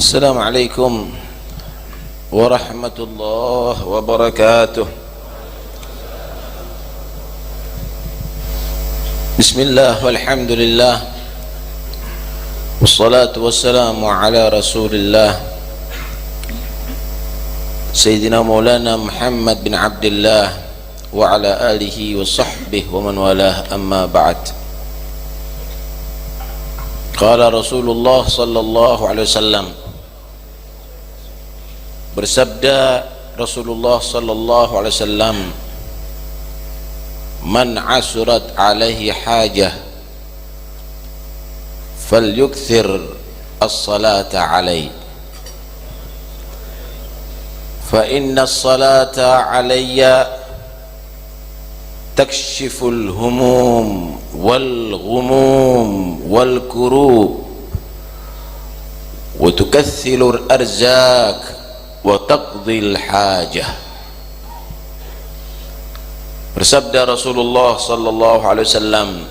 Assalamualaikum warahmatullahi wabarakatuh. Bismillah walhamdulillah wassalatu wassalamu ala rasulillah Sayyidina Maulana Muhammad bin Abdullah wa ala alihi wa sahbihi wa man walah, amma ba'd. Qala Rasulullah sallallahu alaihi wasallam, bersabda Rasulullah sallallahu alaihi wasallam, man asurat alaihi hajah falyukthir as-salata alaihi fa inna as-salata alayya takshiful humum wal ghumum wal kurub wa tukaththilur arzaq wa taqdil hajah. Bersabda Rasulullah sallallahu alaihi wasallam,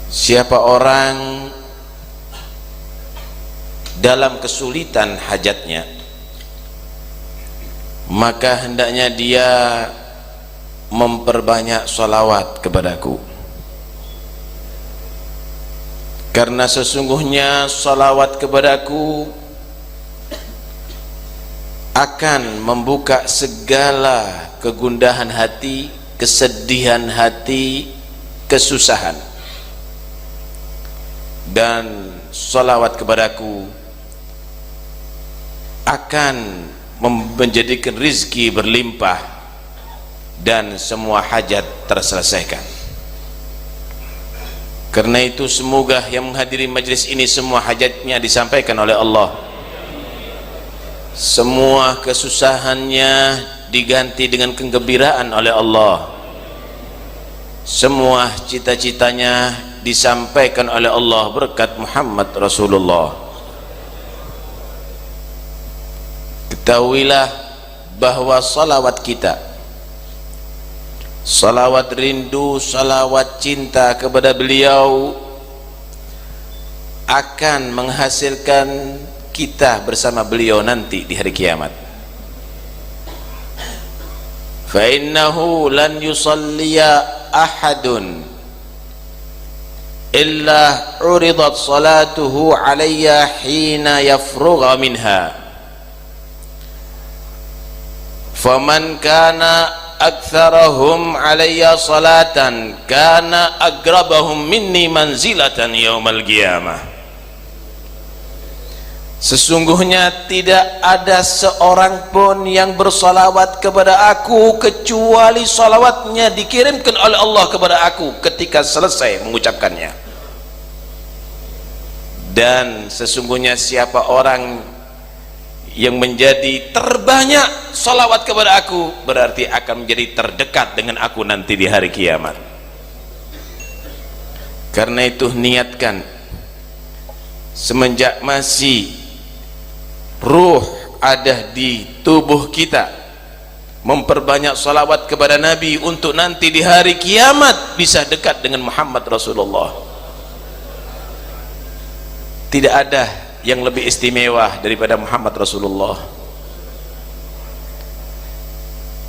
siapa orang dalam kesulitan hajatnya, maka hendaknya dia memperbanyak salawat kepadaku, karena sesungguhnya salawat kepadaku akan membuka segala kegundahan hati, kesedihan hati, kesusahan. Dan salawat kepadaku akan menjadikan rizki berlimpah dan semua hajat terselesaikan. Karena itu semoga yang menghadiri majlis ini semua hajatnya disampaikan oleh Allah, semua kesusahannya diganti dengan kegembiraan oleh Allah, semua cita-citanya disampaikan oleh Allah berkat Muhammad Rasulullah. Ketahuilah bahwa salawat kita, salawat rindu, salawat cinta kepada beliau akan menghasilkan kita bersama beliau nanti di hari kiamat. Fa innahu lan yusalliya ahadun illa uridat salatuhu alayya hina yafrugha minha, faman kana aktsarahum alayya salatan kana aqrabahum minni manzilatan yaumal qiyamah. Sesungguhnya tidak ada seorang pun yang bersalawat kepada aku kecuali salawatnya dikirimkan oleh Allah kepada aku ketika selesai mengucapkannya. Dan sesungguhnya siapa orang yang menjadi terbanyak salawat kepada aku berarti akan menjadi terdekat dengan aku nanti di hari kiamat. Karena itu niatkan semenjak masih ruh ada di tubuh kita, memperbanyak salawat kepada Nabi untuk nanti di hari kiamat bisa dekat dengan Muhammad Rasulullah. Tidak ada yang lebih istimewa daripada Muhammad Rasulullah.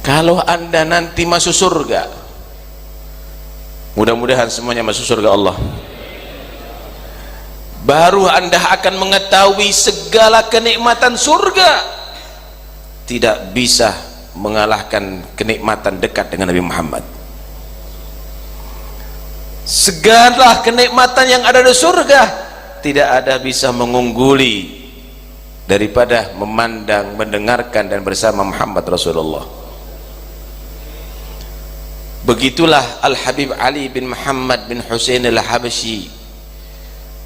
Kalau anda nanti masuk surga, mudah-mudahan semuanya masuk surga Allah, baru anda akan mengetahui segala kenikmatan surga. Tidak bisa mengalahkan kenikmatan dekat dengan Nabi Muhammad. Segala kenikmatan yang ada di surga tidak ada bisa mengungguli daripada memandang, mendengarkan dan bersama Muhammad Rasulullah. Begitulah Al-Habib Ali bin Muhammad bin Husain Al-Habsyi.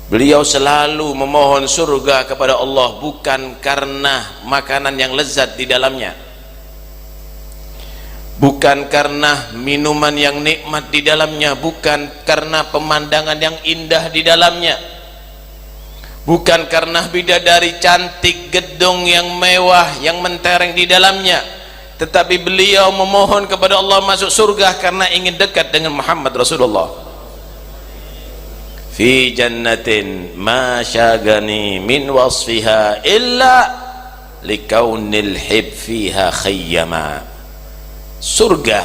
Beliau selalu memohon surga kepada Allah bukan karena makanan yang lezat di dalamnya, bukan karena minuman yang nikmat di dalamnya, bukan karena pemandangan yang indah di dalamnya, bukan karena bidadari cantik, gedung yang mewah yang mentereng di dalamnya, tetapi beliau memohon kepada Allah masuk surga karena ingin dekat dengan Muhammad Rasulullah. fi jannatin ma syagani min wasfiha illa likaunil hib fiha khayyama. Surga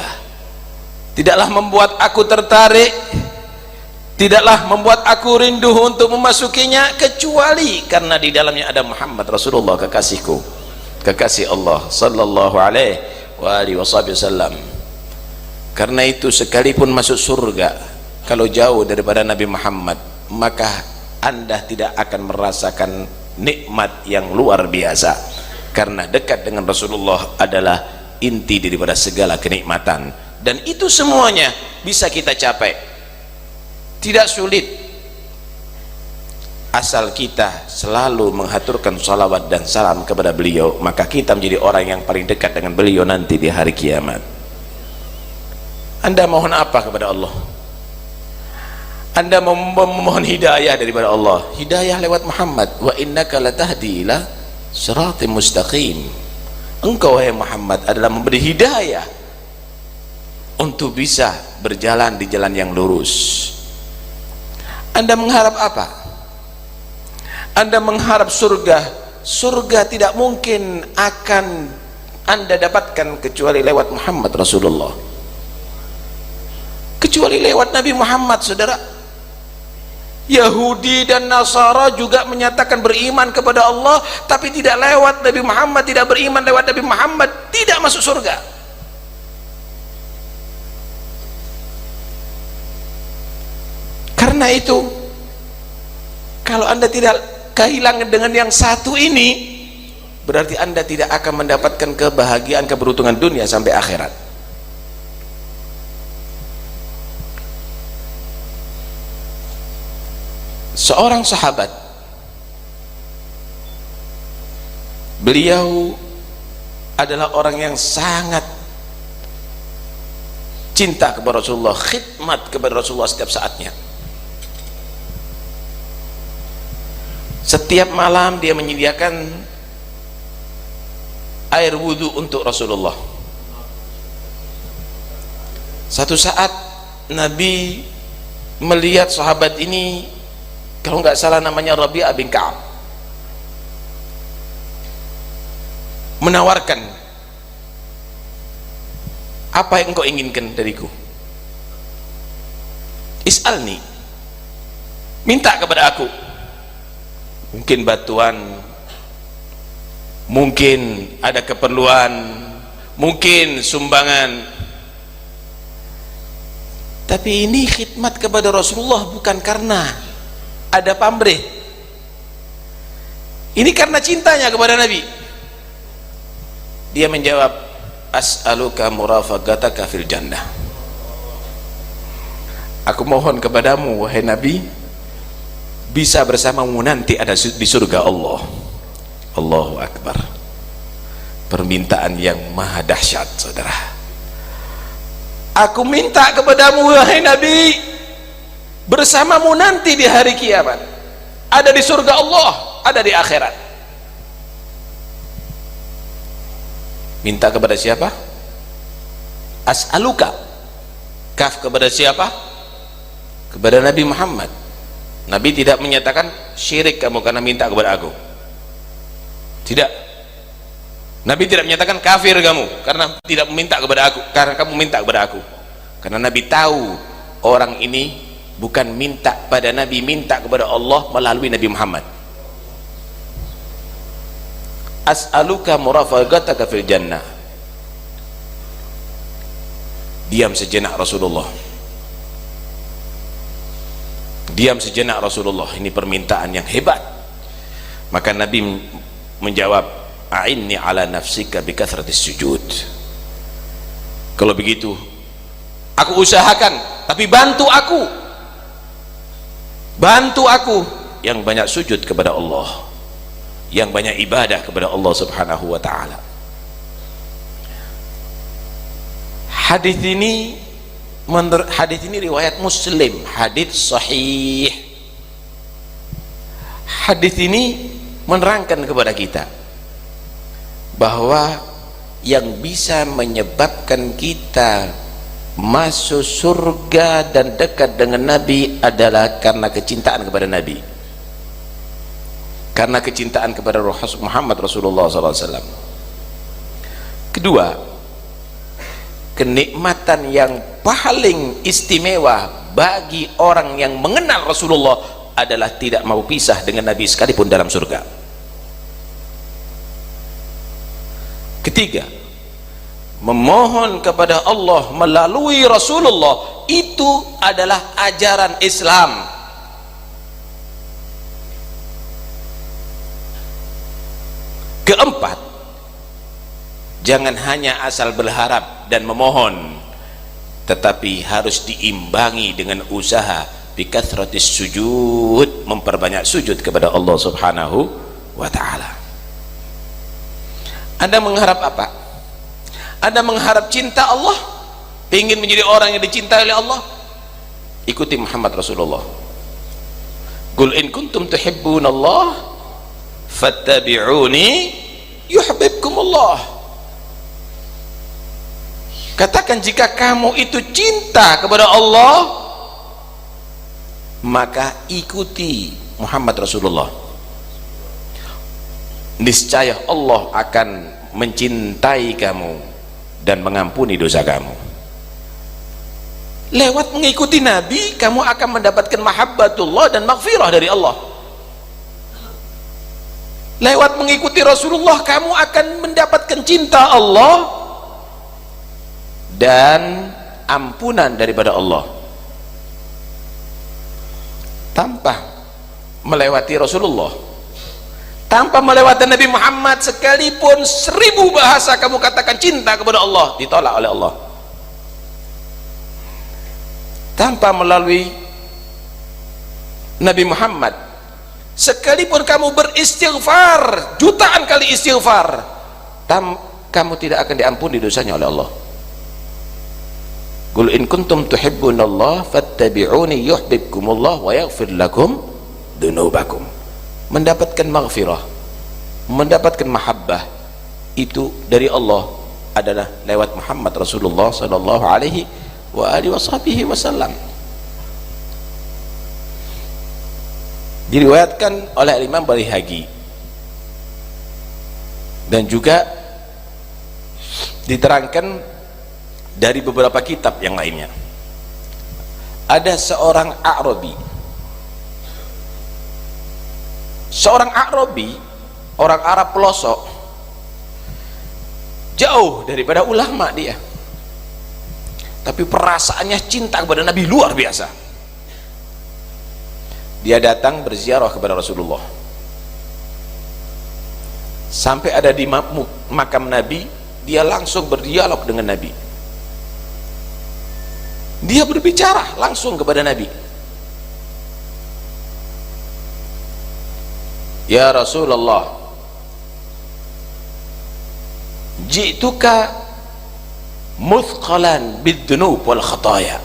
tidaklah membuat aku tertarik, tidaklah membuat aku rindu untuk memasukinya, kecuali karena di dalamnya ada Muhammad Rasulullah, kekasihku, kekasih Allah sallallahu alaihi wasallam. Karena itu sekalipun masuk surga, kalau jauh daripada Nabi Muhammad, maka Anda tidak akan merasakan nikmat yang luar biasa, karena dekat dengan Rasulullah adalah inti daripada segala kenikmatan. Dan itu semuanya bisa kita capai, tidak sulit, asal kita selalu menghaturkan salawat dan salam kepada beliau, maka kita menjadi orang yang paling dekat dengan beliau nanti di hari kiamat. Anda mohon apa kepada Allah? Anda memohon hidayah daripada Allah, hidayah lewat Muhammad. Wa innaka latahdi ila siratim mustaqim. Engkau wahai Muhammad adalah memberi hidayah untuk bisa berjalan di jalan yang lurus. Anda mengharap apa? Anda mengharap surga. Surga tidak mungkin akan Anda dapatkan kecuali lewat Muhammad Rasulullah, kecuali lewat Nabi Muhammad. Saudara, Yahudi dan Nasara juga menyatakan beriman kepada Allah, tapi tidak lewat Nabi Muhammad, tidak beriman lewat Nabi Muhammad, tidak masuk surga. Karena itu, kalau Anda tidak kehilangan dengan yang satu ini, berarti Anda tidak akan mendapatkan kebahagiaan, keberuntungan dunia sampai akhirat. Seorang sahabat, beliau adalah orang yang sangat cinta kepada Rasulullah, khidmat kepada Rasulullah setiap saatnya. Setiap malam dia menyediakan air wudhu untuk Rasulullah. Satu saat Nabi melihat sahabat ini, kalau nggak salah namanya Rabi'ah bin Ka'ab, menawarkan, apa yang engkau inginkan dariku? Is'alni, minta kepada aku. Mungkin bantuan, mungkin ada keperluan, mungkin sumbangan. Tapi ini khidmat kepada Rasulullah bukan karena ada pamrih, ini karena cintanya kepada Nabi. Dia menjawab, as'aluka murafaqataka fil jannah. Aku mohon kepadamu wahai Nabi, bisa bersamamu nanti ada di surga Allah. Allahu Akbar. Permintaan yang maha dahsyat, saudara. Aku minta kepadamu wahai Nabi, bersamamu nanti di hari kiamat, ada di surga Allah, ada di akhirat. Minta kepada siapa? As'aluka. Kaf kepada siapa? Kepada Nabi Muhammad. Nabi tidak menyatakan syirik kamu karena minta kepada aku, tidak. Nabi tidak menyatakan kafir kamu karena tidak meminta kepada aku, karena kamu minta kepada aku. Karena Nabi tahu orang ini bukan minta pada Nabi, minta kepada Allah melalui Nabi Muhammad. As'aluka murafaqataka fil jannah. Diam sejenak Rasulullah, diam sejenak Rasulullah. Ini permintaan yang hebat. Maka Nabi menjawab, a'inni ala nafsika bi kathratis sujud. Kalau begitu aku usahakan, tapi bantu aku, bantu aku yang banyak sujud kepada Allah, yang banyak ibadah kepada Allah subhanahu wa ta'ala. Hadis ini riwayat Muslim, hadis sahih. Hadis ini menerangkan kepada kita bahwa yang bisa menyebabkan kita masuk surga dan dekat dengan Nabi adalah karena kecintaan kepada Nabi, karena kecintaan kepada Muhammad Rasulullah SAW. Kedua, kenikmatan yang paling istimewa bagi orang yang mengenal Rasulullah adalah tidak mau pisah dengan Nabi sekalipun dalam surga. Ketiga, memohon kepada Allah melalui Rasulullah itu adalah ajaran Islam. Keempat, jangan hanya asal berharap dan memohon, tetapi harus diimbangi dengan usaha bikathratis sujud, memperbanyak sujud kepada Allah Subhanahu wa ta'ala. Anda mengharap apa? Anda mengharap cinta Allah, ingin menjadi orang yang dicintai oleh Allah, ikuti Muhammad Rasulullah. Qul in kuntum tuhibbunallah fattabi'uni yuhibbukumullah. Katakan jika kamu itu cinta kepada Allah, maka ikuti Muhammad Rasulullah. Niscaya Allah akan mencintai kamu dan mengampuni dosa kamu. Lewat mengikuti Nabi, kamu akan mendapatkan mahabbatullah dan maghfirah dari Allah. Lewat mengikuti Rasulullah, kamu akan mendapatkan cinta Allah dan ampunan daripada Allah. Tanpa melewati Rasulullah, tanpa melewati Nabi Muhammad, sekalipun 1000 bahasa kamu katakan cinta kepada Allah, ditolak oleh Allah. Tanpa melalui Nabi Muhammad, sekalipun kamu beristighfar jutaan kali istighfar, kamu tidak akan diampuni dosanya oleh Allah. Qul in kuntum tuhibbunallah fattabi'uni yuhibbukumullah wa yaghfir lakum dzunubakum. Mendapatkan maghfirah, mendapatkan mahabbah itu dari Allah adalah lewat Muhammad Rasulullah sallallahu alaihi wa alihi wasallam. Diriwayatkan oleh Imam Baihaqi dan juga diterangkan dari beberapa kitab yang lainnya. Ada seorang A'rabi, orang Arab pelosok, jauh daripada ulama dia, tapi perasaannya cinta kepada Nabi luar biasa. Dia datang berziarah kepada Rasulullah, sampai ada di makam Nabi, dia langsung berdialog dengan Nabi. Dia berbicara langsung kepada Nabi. Ya Rasulullah, ji'tuka muthqalan bid-dunub wal khataya.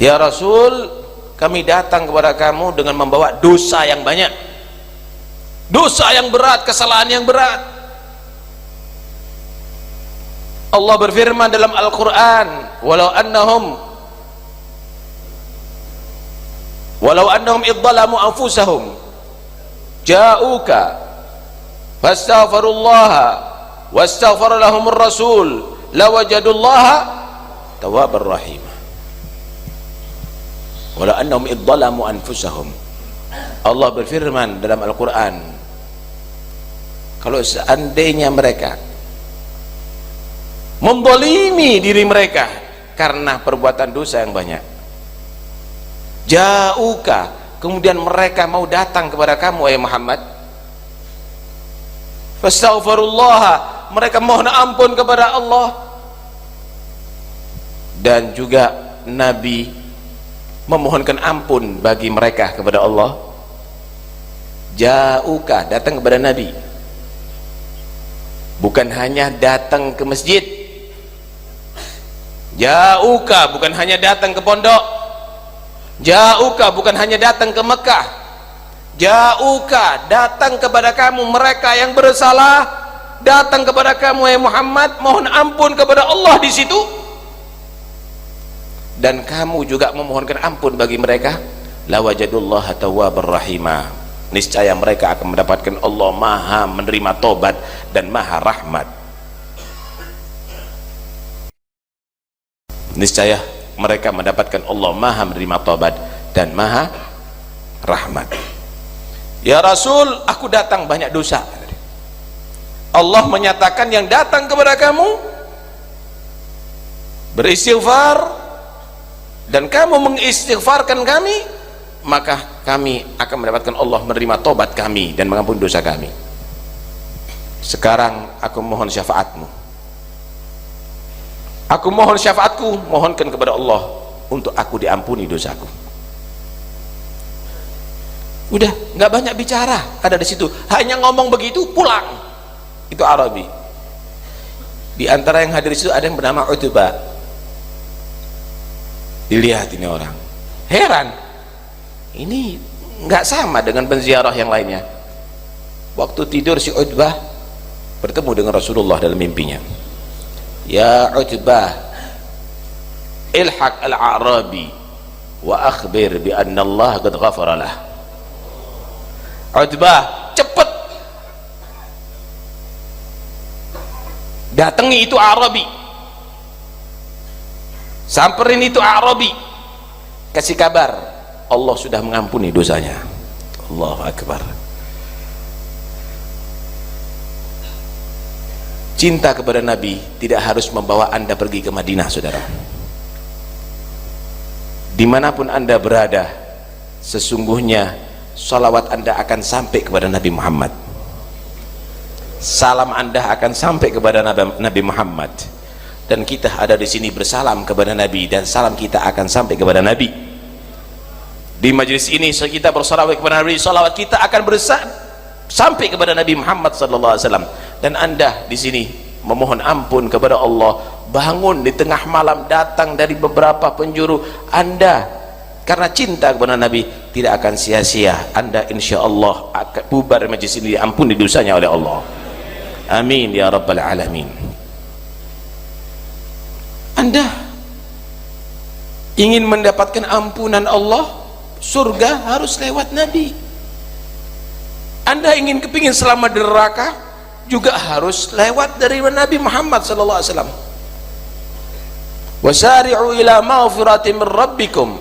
Ya Rasul, kami datang kepada kamu dengan membawa dosa yang banyak, dosa yang berat, kesalahan yang berat. Allah berfirman dalam Al-Quran, walau annahum idzalamu anfusahum ja'uka fastaghfirullaha wastaghfara lahumur rasul lawajadullaha tawwabar rahim. Walau annahum idzalamu anfusahum, Allah berfirman dalam Al-Quran, kalau seandainya mereka mendolimi diri mereka karena perbuatan dosa yang banyak, ja'uka, kemudian mereka mau datang kepada kamu wahai Muhammad, fastaghfirullah, mereka mohon ampun kepada Allah, dan juga Nabi memohonkan ampun bagi mereka kepada Allah. Ja'uka, datang kepada Nabi, bukan hanya datang ke masjid. Ja'uka, bukan hanya datang ke pondok. Ja'uka, bukan hanya datang ke Mekah. Ja'uka, datang kepada kamu mereka yang bersalah, datang kepada kamu ya Muhammad, mohon ampun kepada Allah di situ, dan kamu juga memohonkan ampun bagi mereka, lawajadullaha tawwabar rahima, niscaya mereka akan mendapatkan Allah maha menerima tobat dan maha rahmat. Niscaya mereka mendapatkan Allah maha menerima tobat dan maha rahmat. Ya Rasul, aku datang banyak dosa. Allah menyatakan yang datang kepada kamu beristighfar dan kamu mengistighfarkan kami, maka kami akan mendapatkan Allah menerima tobat kami dan mengampuni dosa kami. Sekarang aku mohon syafaatmu, aku mohon syafaatku, mohonkan kepada Allah untuk aku diampuni dosaku. Udah, nggak banyak bicara, ada di situ, hanya ngomong begitu pulang. Itu Arabi. Di antara yang hadir di situ ada yang bernama Utbah. Dilihat ini orang, heran, ini nggak sama dengan penziarah yang lainnya. Waktu tidur si Utbah bertemu dengan Rasulullah dalam mimpinya. Ya Utbah, ilhaq al-Arabi wa akhbir bi anna Allah qad ghafara lah. Utbah, cepet datangi itu Arabi, samperin itu Arabi, kasih kabar Allah sudah mengampuni dosanya. Allahu Akbar. Cinta kepada Nabi tidak harus membawa Anda pergi ke Madinah, saudara. Dimanapun Anda berada, sesungguhnya salawat Anda akan sampai kepada Nabi Muhammad, salam Anda akan sampai kepada Nabi Muhammad, dan kita ada di sini bersalam kepada Nabi dan salam kita akan sampai kepada Nabi. Di majelis ini kita bersalawat kepada Nabi, salawat kita akan sampai kepada Nabi Muhammad sallallahu alaihi wasallam. Dan Anda di sini memohon ampun kepada Allah, bangun di tengah malam datang dari beberapa penjuru, Anda karena cinta kepada Nabi tidak akan sia-sia. Anda insya Allah akan bubar majlis ini, diampuni dosanya oleh Allah. Amin ya rabbal alamin. Anda ingin mendapatkan ampunan Allah, surga harus lewat Nabi. Anda ingin kepingin selamat dari neraka, juga harus lewat dari Nabi Muhammad sallallahu alaihi wasallam. Wasari'u ila maghfiratin min rabbikum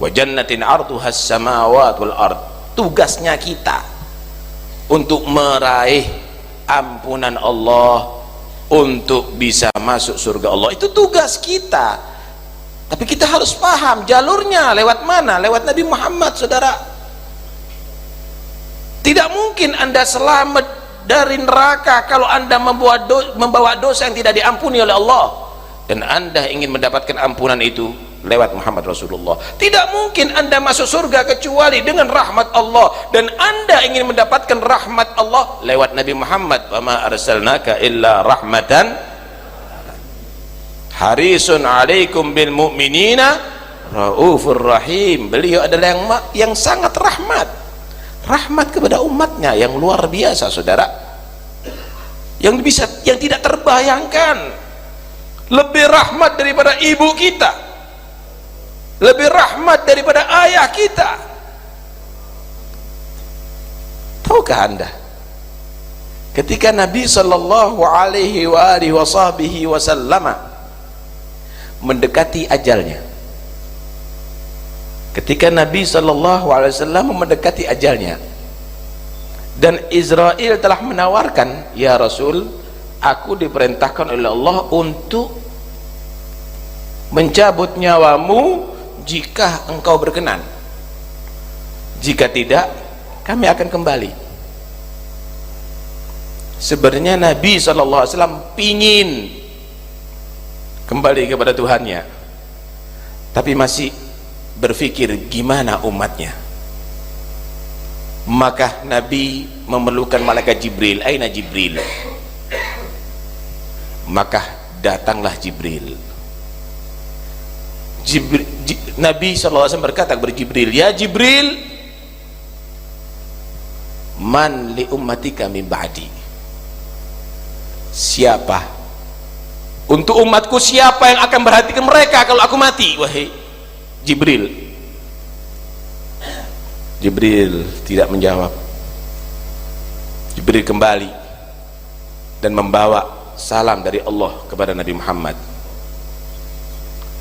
wa jannatin arduha as-samawati wal ard. Tugasnya kita untuk meraih ampunan Allah, untuk bisa masuk surga Allah, itu tugas kita. Tapi kita harus paham jalurnya lewat mana, lewat Nabi Muhammad, saudara. Tidak mungkin Anda selamat dari neraka kalau Anda membawa dosa yang tidak diampuni oleh Allah, dan Anda ingin mendapatkan ampunan itu lewat Muhammad Rasulullah. Tidak mungkin Anda masuk surga kecuali dengan rahmat Allah, dan Anda ingin mendapatkan rahmat Allah lewat Nabi Muhammad. Wa ma arsalnaka illa rahmatan, harisun alaikum bil mu'minina raufur rahim. Beliau adalah yang sangat rahmat kepada umatnya, yang luar biasa, saudara, yang tidak terbayangkan. Lebih rahmat daripada ibu kita, lebih rahmat daripada ayah kita. Tahukah Anda, ketika Nabi sallallahu alaihi wasallam mendekati ajalnya, ketika Nabi sallallahu alaihi wasallam mendekati ajalnya dan Israel telah menawarkan, ya Rasul, aku diperintahkan oleh Allah untuk mencabut nyawamu jika engkau berkenan, jika tidak kami akan kembali. Sebenarnya Nabi SAW pingin kembali kepada Tuhannya, tapi masih berpikir gimana umatnya. Maka Nabi memerlukan malaikat Jibril. Aina Jibril? Maka datanglah Jibril. Nabi SAW berkata kepada Jibril, ya Jibril, man li ummatika min ba'di, siapa untuk umatku, siapa yang akan perhatikan mereka kalau aku mati? Wahai Jibril. Jibril tidak menjawab. Jibril kembali dan membawa salam dari Allah kepada Nabi Muhammad.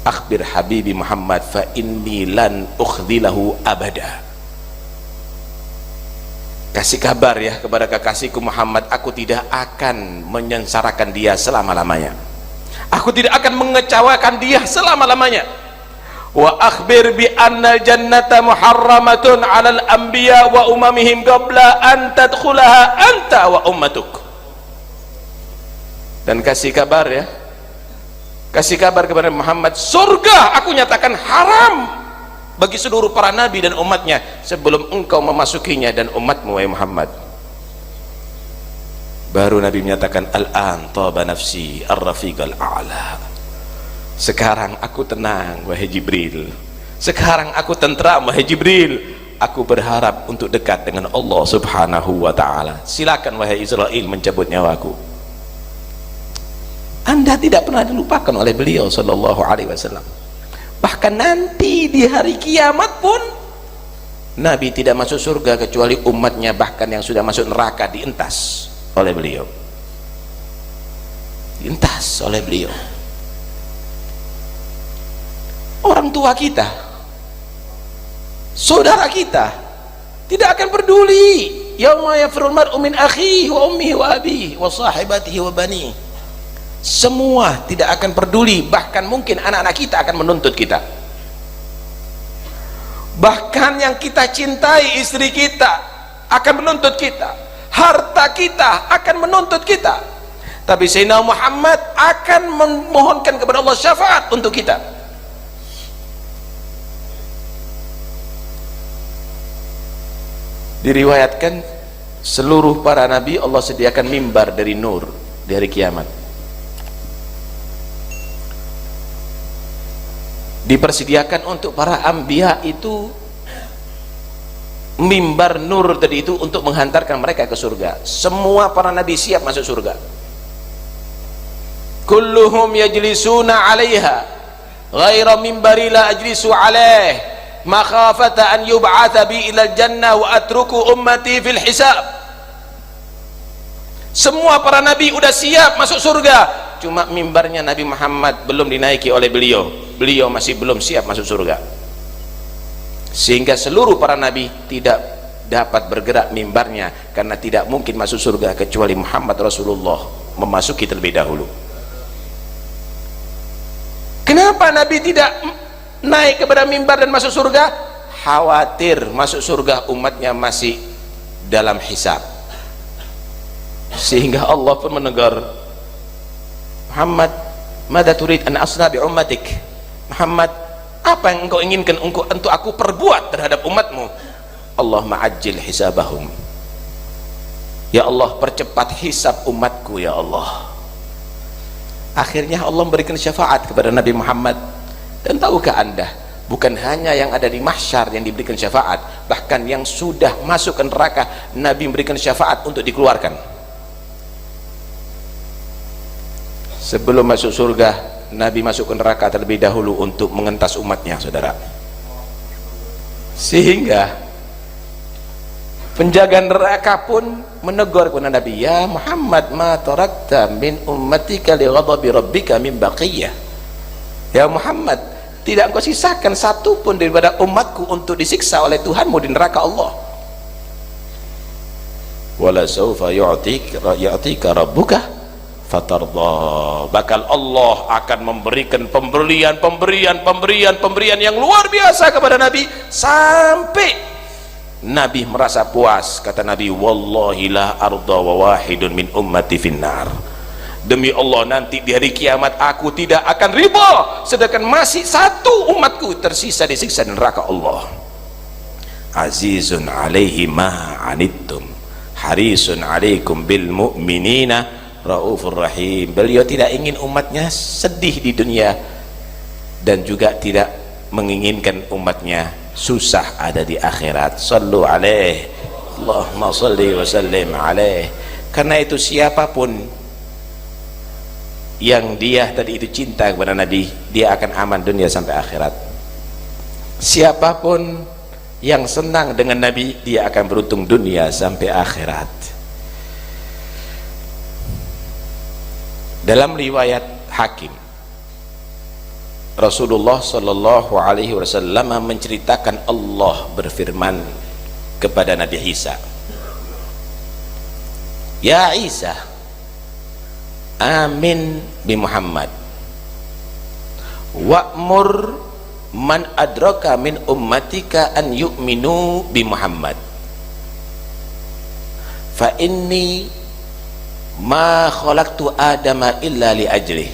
Akhbir habibi Muhammad fa inni lan ukhdhilahu abada. Kasih kabar ya kepada kekasihku Muhammad, aku tidak akan menyengsarakan dia selama-lamanya, aku tidak akan mengecewakan dia selama-lamanya. Wa akhbir bi anna jannata muharramatun 'alal anbiya wa umamihim qabla an tadkhulaha anta wa ummatuk. Dan kasih kabar ya, kasih kabar kepada Muhammad, surga aku nyatakan haram bagi seluruh para nabi dan umatnya sebelum engkau memasukinya dan umatmu wahai Muhammad. Baru Nabi menyatakan, al-an taba nafsi ar-rafiqal a'la. Sekarang aku tenang wahai Jibril, sekarang aku tentram wahai Jibril, aku berharap untuk dekat dengan Allah subhanahu wa ta'ala. Silakan wahai Israel mencabut nyawaku. Anda tidak pernah dilupakan oleh beliau sallallahu alaihi wasallam. Bahkan nanti di hari kiamat pun Nabi tidak masuk surga kecuali umatnya, bahkan yang sudah masuk neraka dientas oleh beliau, dientas oleh beliau. Orang tua kita, saudara kita tidak akan peduli. Yauma yafirul mar'u min akhihi wa ummihi wa abihi wa sahibatihi wa banihi. Semua tidak akan peduli, bahkan mungkin anak-anak kita akan menuntut kita, bahkan yang kita cintai, istri kita akan menuntut kita, harta kita akan menuntut kita. Tapi Sayyidina Muhammad akan memohonkan kepada Allah syafaat untuk kita. Diriwayatkan seluruh para nabi Allah sediakan mimbar dari nur di hari kiamat. Dipersediakan untuk para anbiya itu mimbar nur tadi itu untuk menghantarkan mereka ke surga. Semua para nabi siap masuk surga. Kulluhum yajlisuna 'alaiha ghaira mimbari la ajlisu 'alaih makhafata an yub'atha bi ilal jannah wa atruku ummati fil hisab. Semua para nabi udah siap masuk surga, cuma mimbarnya Nabi Muhammad belum dinaiki oleh beliau. Beliau masih belum siap masuk surga, sehingga seluruh para nabi tidak dapat bergerak mimbarnya, karena tidak mungkin masuk surga kecuali Muhammad Rasulullah memasuki terlebih dahulu. Kenapa nabi tidak naik kepada mimbar dan masuk surga? Khawatir masuk surga umatnya masih dalam hisab, sehingga Allah pun menegur Muhammad, mada turid an asna bi ummatik. Muhammad, apa yang engkau inginkan untuk aku perbuat terhadap umatmu? Allah ma'ajil hisabahum, ya Allah percepat hisab umatku ya Allah. Akhirnya Allah memberikan syafaat kepada Nabi Muhammad. Dan tahukah anda, bukan hanya yang ada di mahsyar yang diberikan syafaat, bahkan yang sudah masuk ke neraka Nabi memberikan syafaat untuk dikeluarkan. Sebelum masuk surga Nabi masuk ke neraka terlebih dahulu untuk mengentas umatnya, saudara. Sehingga penjaga neraka pun menegur kepada Nabi, ya Muhammad, ma tarakta min ummatika li ghadabi rabbika min baqiyah. Ya Muhammad, tidak engkau sisakan satu pun daripada umatku untuk disiksa oleh Tuhanmu di neraka Allah. Wala sawfa yu'tika rabbuka fatarda. Bakal Allah akan memberikan pemberian yang luar biasa kepada Nabi, sampai Nabi merasa puas. Kata Nabi, wallahi la arda wa wahidun min ummati finnar. Demi Allah, nanti di hari kiamat aku tidak akan riba sedangkan masih satu umatku tersisa disiksa di neraka Allah. Azizun alaihi ma anittum harisun alaikum bil mu'minina Raufur Rahim. Beliau tidak ingin umatnya sedih di dunia dan juga tidak menginginkan umatnya susah ada di akhirat. Sallu alaih, Allahumma salli wa sallim alaih. Karena itu siapapun yang dia tadi itu cinta kepada Nabi, dia akan aman dunia sampai akhirat. Siapapun yang senang dengan Nabi, dia akan beruntung dunia sampai akhirat. Dalam riwayat Hakim, Rasulullah sallallahu alaihi wasallam menceritakan Allah berfirman kepada Nabi Isa, "Ya Isa, amin bi Muhammad wa'mur man adraka min ummatika an yu'minu bi Muhammad fa inni ma khalaqtu adama illa li ajlih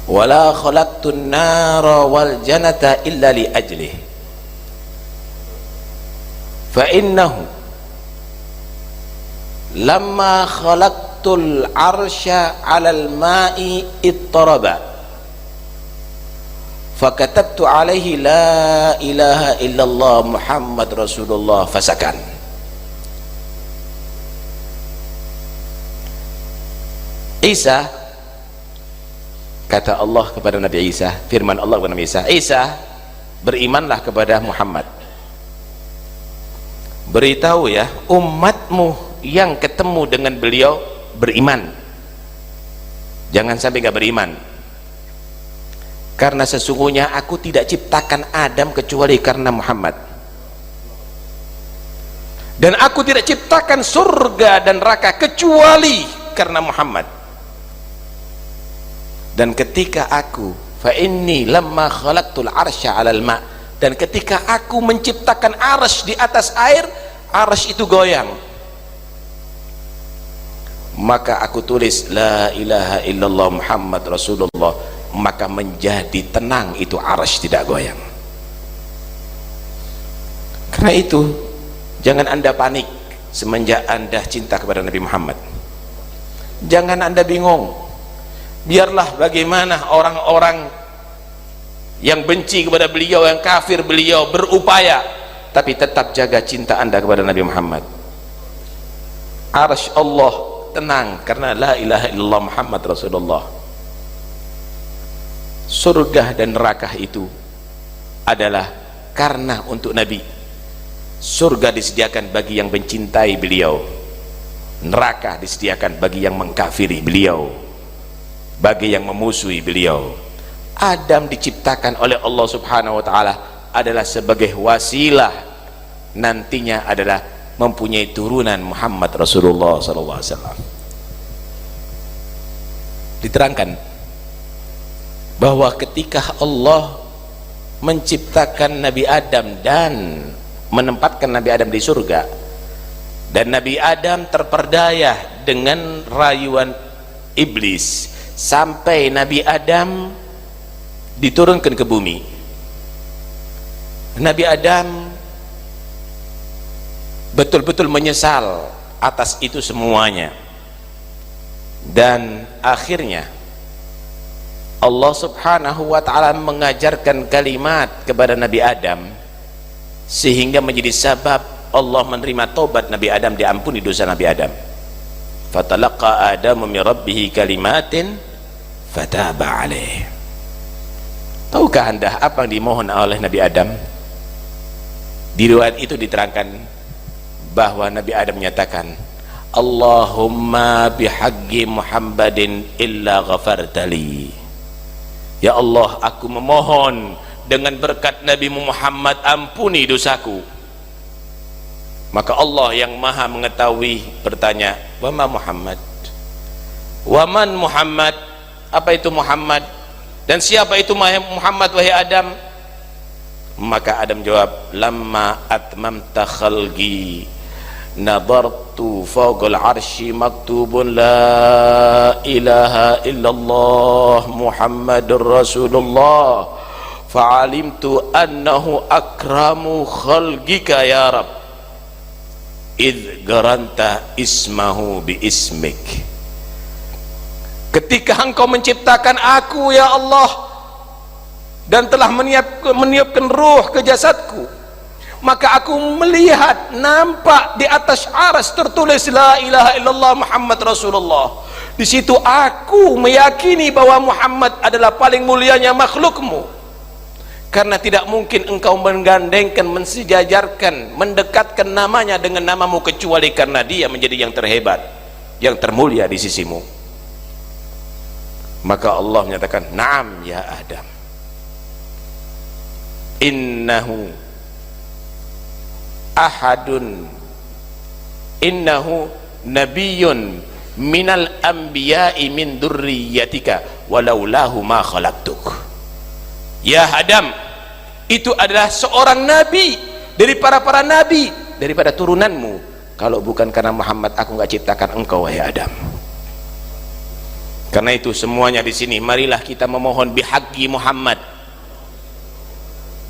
wala khalaqtu an-nara wal jannata illa li ajlih fa innahu lamma khalaqtul arsya 'alal ma'i ittaraba fakatabtu alaihi la ilaha illallah Muhammad Rasulullah fasakan." Isa, kata Allah kepada Nabi Isa, firman Allah kepada Nabi Isa, "Isa, berimanlah kepada Muhammad. Beritahu ya umatmu yang ketemu dengan beliau beriman. Jangan sampai gak beriman. Karena sesungguhnya aku tidak ciptakan Adam kecuali karena Muhammad. Dan aku tidak ciptakan surga dan neraka kecuali karena Muhammad. Dan ketika aku fa inni lamma khalaqtul arsya 'alal ma', dan ketika aku menciptakan arsy di atas air, arsy itu goyang. Maka aku tulis la ilaha illallah Muhammad Rasulullah, maka menjadi tenang itu arsy, tidak goyang. Karena itu jangan Anda panik semenjak Anda cinta kepada Nabi Muhammad. Jangan Anda bingung. Biarlah bagaimana orang-orang yang benci kepada beliau, yang kafir beliau berupaya, tapi tetap jaga cinta Anda kepada Nabi Muhammad. Arsy Allah tenang karena la ilaha illallah Muhammad Rasulullah. Surga dan neraka itu adalah karena untuk Nabi. Surga disediakan bagi yang mencintai beliau, neraka disediakan bagi yang mengkafiri beliau, bagi yang memusuhi beliau. Adam diciptakan oleh Allah subhanahu wa ta'ala adalah sebagai wasilah, nantinya adalah mempunyai turunan Muhammad Rasulullah SAW. Diterangkan bahwa ketika Allah menciptakan Nabi Adam dan menempatkan Nabi Adam di surga, dan Nabi Adam terperdaya dengan rayuan iblis sampai Nabi Adam diturunkan ke bumi, Nabi Adam betul-betul menyesal atas itu semuanya. Dan akhirnya Allah subhanahu wa ta'ala mengajarkan kalimat kepada Nabi Adam sehingga menjadi sebab Allah menerima taubat Nabi Adam, diampuni dosa Nabi Adam. Fatalaqa Adamu min rabbihi kalimatin fataba alaih. Tahukah Anda apa yang dimohon oleh Nabi Adam? Di riwayat itu diterangkan bahwa Nabi Adam menyatakan, Allahumma bihaqqi Muhammadin illa ghafartali. Ya Allah, aku memohon dengan berkat Nabi Muhammad, ampuni dosaku. Maka Allah yang maha mengetahui bertanya, wa ma Muhammad? Wa man Muhammad? Apa itu Muhammad? Dan siapa itu Muhammad wahai Adam? Maka Adam jawab, lamma atmamta khalqi nadartu fawqal arsy maktubun la ilaha illallah Muhammadur Rasulullah fa'alimtu annahu akramu khalqika ya Rab id garanta ismahu bi ismik. Ketika engkau menciptakan aku ya Allah dan telah meniupkan ruh ke jasadku, maka aku melihat, nampak di atas aras tertulis la ilaha illallah Muhammad Rasulullah. Di situ aku meyakini bahwa Muhammad adalah paling mulianya makhlukmu, karena tidak mungkin engkau menggandengkan, mensejajarkan, mendekatkan namanya dengan namamu kecuali karena dia menjadi yang terhebat, yang termulia di sisimu. Maka Allah menyatakan, na'am ya Adam, innahu ahadun, innahu nabiyyun minal anbiya'i min dzurriyyatika walaulahu ma khalaqtuk. Ya Adam, itu adalah seorang nabi dari para nabi, daripada turunanmu. Kalau bukan karena Muhammad, aku enggak ciptakan engkau, wahai Adam. Karena itu semuanya di sini, marilah kita memohon bihaqqi Muhammad,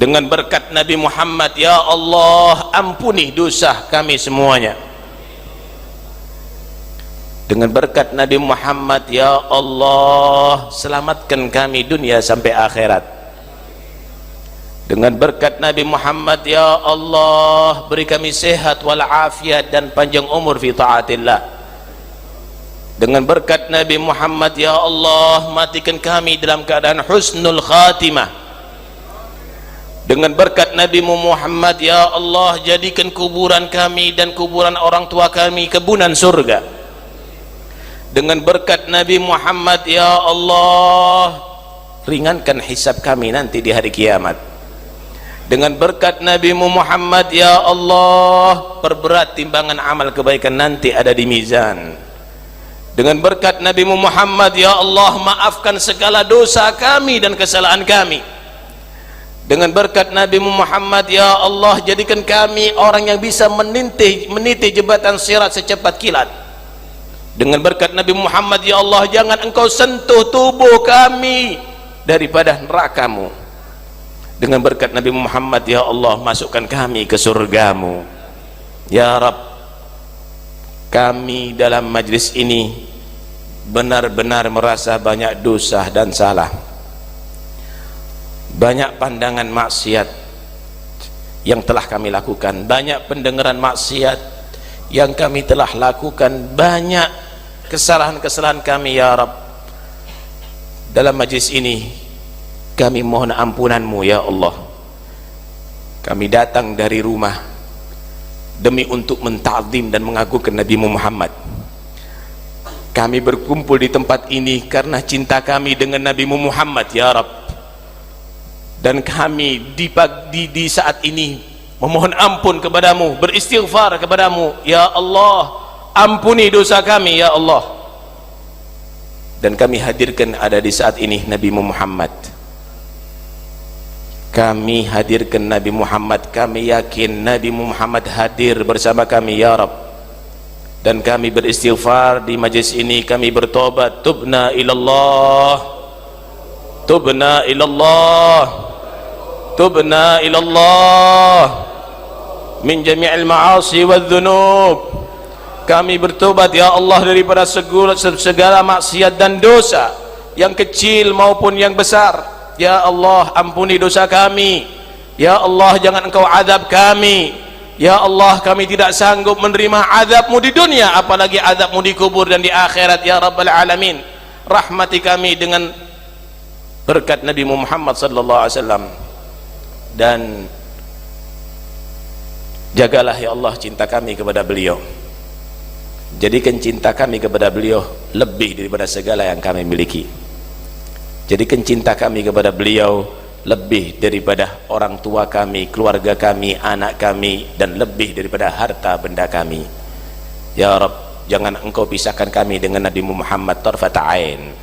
dengan berkat Nabi Muhammad. Ya Allah, ampuni dosa kami semuanya. Dengan berkat Nabi Muhammad, ya Allah, selamatkan kami dunia sampai akhirat. Dengan berkat Nabi Muhammad, ya Allah, beri kami sehat walafiat dan panjang umur fi taatillah. Dengan berkat Nabi Muhammad, ya Allah, matikan kami dalam keadaan husnul khatimah. Dengan berkat Nabi Muhammad, ya Allah, jadikan kuburan kami dan kuburan orang tua kami kebunan surga. Dengan berkat Nabi Muhammad, ya Allah, ringankan hisab kami nanti di hari kiamat. Dengan berkat Nabi Muhammad, ya Allah, perberat timbangan amal kebaikan nanti ada di mizan. Dengan berkat Nabi Muhammad, ya Allah, maafkan segala dosa kami dan kesalahan kami. Dengan berkat Nabi Muhammad, ya Allah, jadikan kami orang yang bisa meniti jembatan sirat secepat kilat. Dengan berkat Nabi Muhammad, ya Allah, jangan engkau sentuh tubuh kami daripada neraka-Mu. Dengan berkat Nabi Muhammad, ya Allah, masukkan kami ke surga-Mu. Ya Rabb, kami dalam majlis ini benar-benar merasa banyak dosa dan salah, banyak pandangan maksiat yang telah kami lakukan, banyak pendengaran maksiat yang kami telah lakukan, banyak kesalahan-kesalahan kami. Ya Rabb, dalam majlis ini kami mohon ampunan-Mu, ya Allah. Kami datang dari rumah demi untuk menta'zim dan mengagungkan Nabi Muhammad. Kami berkumpul di tempat ini karena cinta kami dengan Nabi Muhammad, ya Rabb. Dan kami di saat ini memohon ampun kepadamu, beristighfar kepadamu, ya Allah, ampuni dosa kami, ya Allah. Dan kami hadirkan ada di saat ini Nabi Muhammad. Kami hadirkan Nabi Muhammad, kami yakin Nabi Muhammad hadir bersama kami, ya Rabb. Dan kami beristighfar di majlis ini, kami bertobat, tubna ilallah, tubna ilallah, tubna ilallah min jami'il ma'asi wal dhunub. Kami bertobat, ya Allah, daripada segala maksiat dan dosa, yang kecil maupun yang besar. Ya Allah, ampuni dosa kami. Ya Allah, jangan engkau azab kami. Ya Allah, kami tidak sanggup menerima azab-Mu di dunia, apalagi azab-Mu di kubur dan di akhirat, ya Rabbal Alamin. Rahmati kami dengan berkat Nabi Muhammad sallallahu alaihi wasallam. Dan jagalah, ya Allah, cinta kami kepada beliau. Jadikan cinta kami kepada beliau lebih daripada segala yang kami miliki. Jadikan cinta kami kepada beliau lebih daripada orang tua kami, keluarga kami, anak kami, dan lebih daripada harta benda kami. Ya Rabb, jangan engkau pisahkan kami dengan Nabi Muhammad tarfata ain.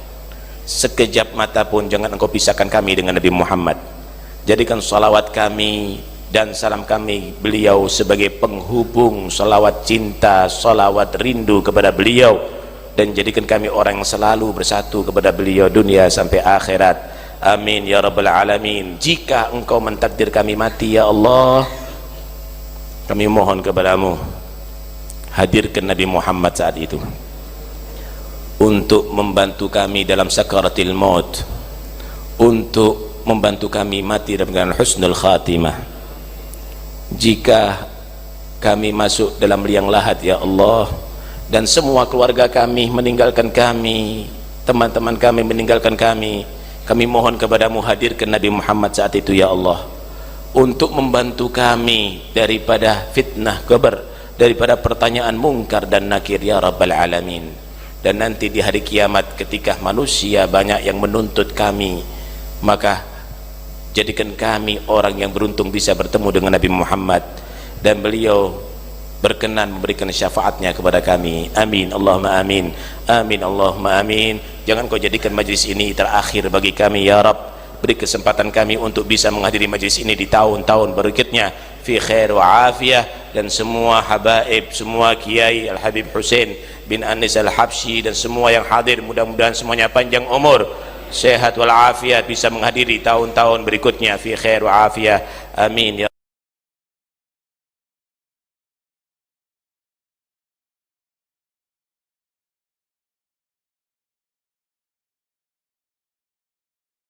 Sekejap mata pun jangan engkau pisahkan kami dengan Nabi Muhammad. Jadikan salawat kami dan salam kami beliau sebagai penghubung salawat cinta, salawat rindu kepada beliau, dan jadikan kami orang yang selalu bersatu kepada beliau dunia sampai akhirat. Amin ya Rabbal Alamin. Jika engkau mentakdir kami mati, ya Allah, kami mohon kepadamu, hadirkan Nabi Muhammad saat itu untuk membantu kami dalam sakaratil maut, untuk membantu kami mati dengan husnul khatimah, jika kami masuk dalam liang lahat ya Allah, dan semua keluarga kami meninggalkan kami, teman-teman kami meninggalkan kami mohon kepadamu hadirkan Nabi Muhammad saat itu ya Allah, untuk membantu kami daripada fitnah kubur, daripada pertanyaan mungkar dan nakir ya Rabbal Alamin. Dan nanti di hari kiamat ketika manusia banyak yang menuntut kami, maka jadikan kami orang yang beruntung bisa bertemu dengan Nabi Muhammad dan beliau berkenan memberikan syafaatnya kepada kami. Amin Allahumma amin, amin Allahumma amin. Jangan kau jadikan majlis ini terakhir bagi kami ya Rabb, beri kesempatan kami untuk bisa menghadiri majlis ini di tahun-tahun berikutnya fi khair wa afiyah. Dan semua habaib, semua kiai Al-Habib Hussein bin Anis Al-Habsyi dan semua yang hadir, mudah-mudahan semuanya panjang umur, sehat wal afiyah, bisa menghadiri tahun-tahun berikutnya fi khair wa afiyah. Amin ya